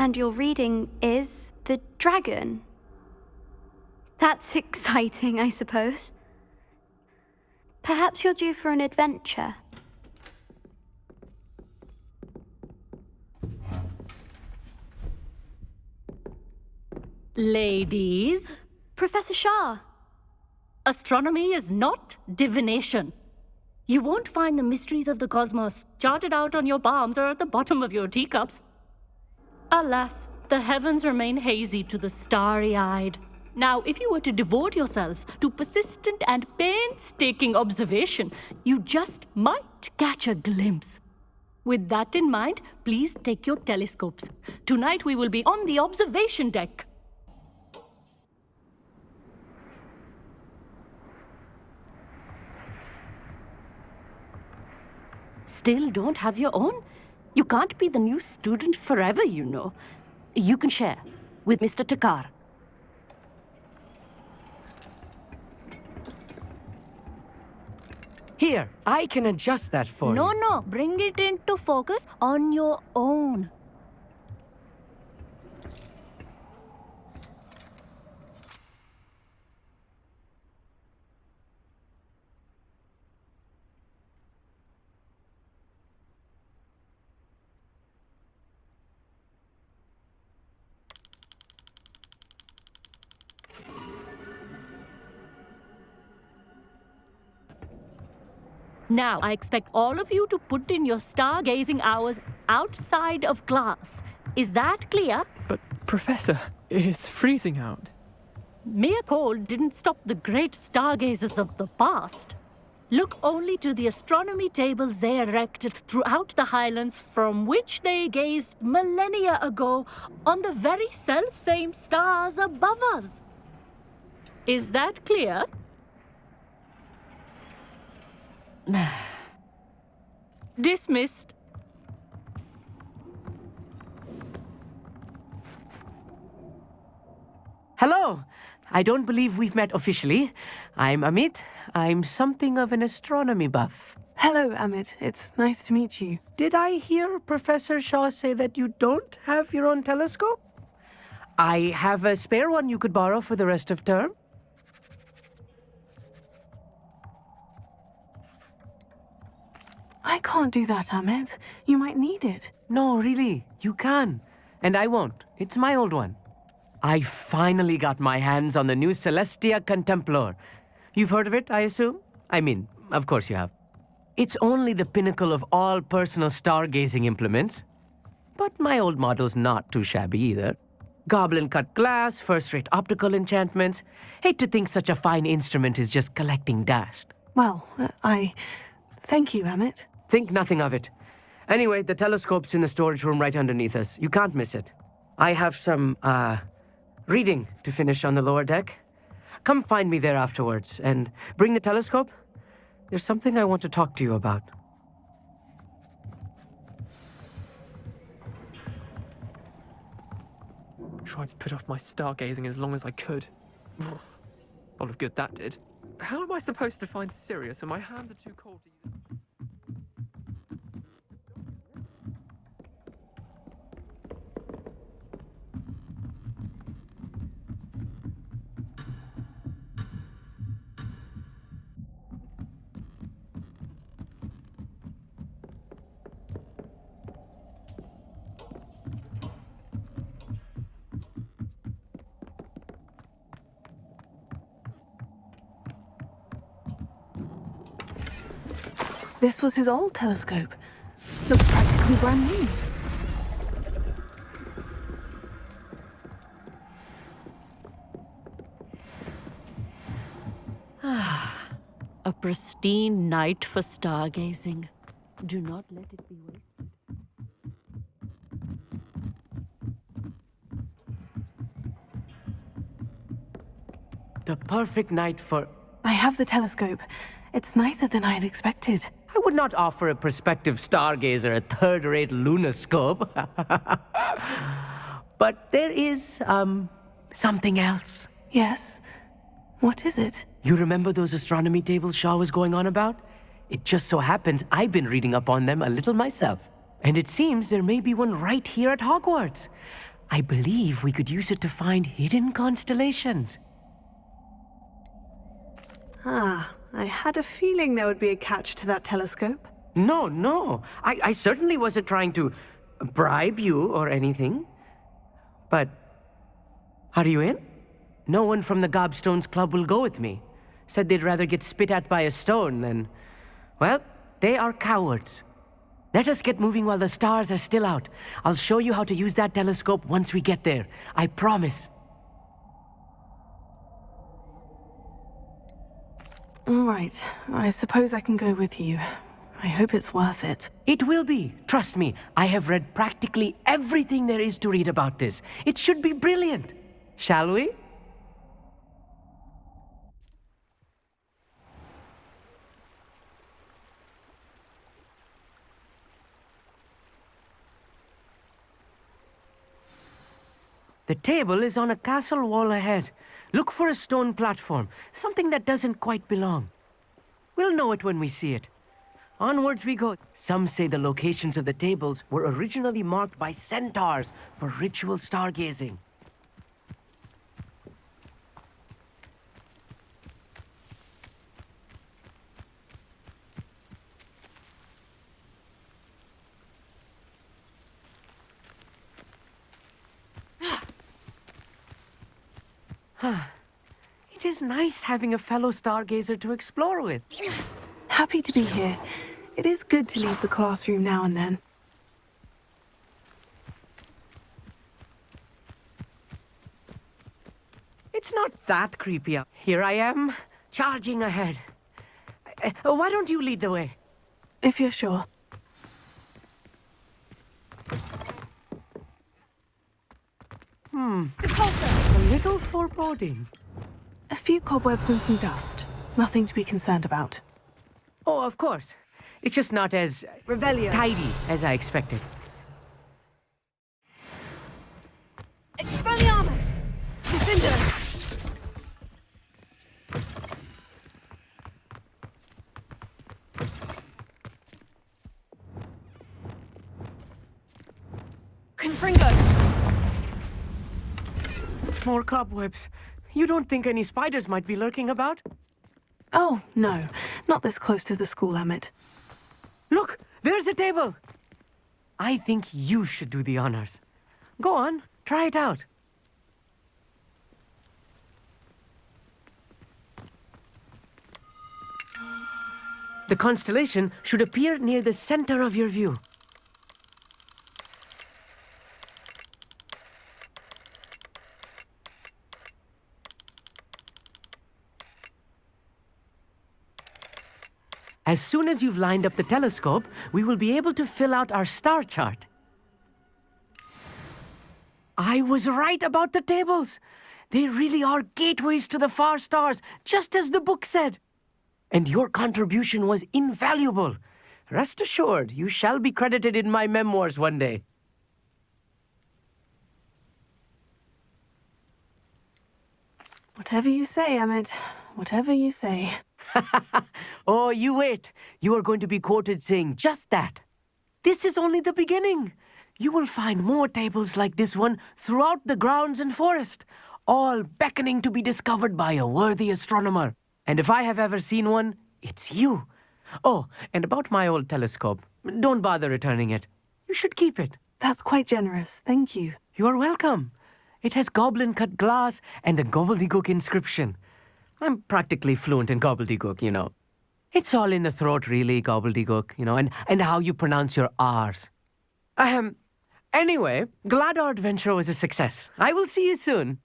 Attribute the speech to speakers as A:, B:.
A: And your reading is the dragon. That's exciting, I suppose. Perhaps you're due for an adventure.
B: Ladies,
A: Professor Shah.
B: astronomy is not divination. You won't find the mysteries of the cosmos charted out on your palms or at the bottom of your teacups. Alas, the heavens remain hazy to the starry-eyed. Now, if you were to devote yourselves to persistent and painstaking observation, you just might catch a glimpse. With that in mind, please take your telescopes. Tonight we will be on the observation deck. Still don't have your own? You can't be the new student forever, you know. You can share with Mr. Takar.
C: Here, I can adjust that for you.
B: No, bring it into focus on your own. Now, I expect all of you to put in your stargazing hours outside of class. Is that clear?
D: But, Professor, it's freezing out.
B: Mere cold didn't stop the great stargazers of the past. Look only to the astronomy tables they erected throughout the highlands from which they gazed millennia ago on the very self-same stars above us. Is that clear? Dismissed.
C: Hello. I don't believe we've met officially. I'm Amit. I'm something of an astronomy buff.
E: Hello, Amit. It's nice to meet you.
C: Did I hear Professor Shaw say that you don't have your own telescope? I have a spare one you could borrow for the rest of term.
E: I can't do that, Amit. You might need it.
C: No, really, you can. And I won't. It's my old one. I finally got my hands on the new Celestia Contemplar. You've heard of it, I assume? I mean, of course you have. It's only the pinnacle of all personal stargazing implements. But my old model's not too shabby either. Goblin-cut glass, first-rate optical enchantments. Hate to think such a fine instrument is just collecting dust.
E: Well, Thank you, Amit.
C: Think nothing of it. Anyway, the telescope's in the storage room right underneath us. You can't miss it. I have some, reading to finish on the lower deck. Come find me there afterwards, and bring the telescope. There's something I want to talk to you about.
D: Tried to put off my stargazing as long as I could. A lot of good that did. How am I supposed to find Sirius when my hands are too cold to use?
E: This was his old telescope. Looks practically brand new.
B: A pristine night for stargazing. Do not let it be wasted.
C: The perfect night for...
E: I have the telescope. It's nicer than I had expected.
C: I would not offer a prospective stargazer a third-rate lunoscope. But there is, something else.
E: Yes? What is it?
C: You remember those astronomy tables Shaw was going on about? It just so happens I've been reading up on them a little myself. And it seems there may be one right here at Hogwarts. I believe we could use it to find hidden constellations.
E: Ah, I had a feeling there would be a catch to that telescope.
C: No. I certainly wasn't trying to bribe you or anything. But are you in? No one from the Gobstones Club will go with me. Said they'd rather get spit at by a stone than... Well, they are cowards. Let us get moving while the stars are still out. I'll show you how to use that telescope once we get there. I promise.
E: All right, I suppose I can go with you. I hope it's worth it.
C: It will be. Trust me, I have read practically everything there is to read about this. It should be brilliant. Shall we? The table is on a castle wall ahead. Look for a stone platform, something that doesn't quite belong. We'll know it when we see it. Onwards we go. Some say the locations of the tables were originally marked by centaurs for ritual stargazing. It is nice having a fellow stargazer to explore with.
E: Happy to be here. It is good to leave the classroom now and then.
C: It's not that creepy. Here I am, charging ahead. Why don't you lead the way?
E: If you're sure.
C: A little foreboding.
E: A few cobwebs and some dust. Nothing to be concerned about.
C: Oh, of course. It's just not as tidy as I expected.
E: Expelliarmus! Defender! Confringo!
C: More cobwebs. You don't think any spiders might be lurking about?
E: Oh, no. Not this close to the school, Emmett.
C: Look, there's a table. I think you should do the honors. Go on, try it out. The constellation should appear near the center of your view. As soon as you've lined up the telescope, we will be able to fill out our star chart. I was right about the tables. They really are gateways to the far stars, just as the book said. And your contribution was invaluable. Rest assured, you shall be credited in my memoirs one day.
E: Whatever you say, Emmett. Whatever you say.
C: Oh, you wait. You are going to be quoted saying just that. This is only the beginning. You will find more tables like this one throughout the grounds and forest, all beckoning to be discovered by a worthy astronomer. And if I have ever seen one, it's you. Oh, and about my old telescope, don't bother returning it. You should keep it.
E: That's quite generous. Thank you.
C: You are welcome. It has goblin-cut glass and a gobbledygook inscription. I'm practically fluent in gobbledygook, you know. It's all in the throat, really, gobbledygook, you know, and how you pronounce your R's. Anyway, glad our adventure was a success. I will see you soon.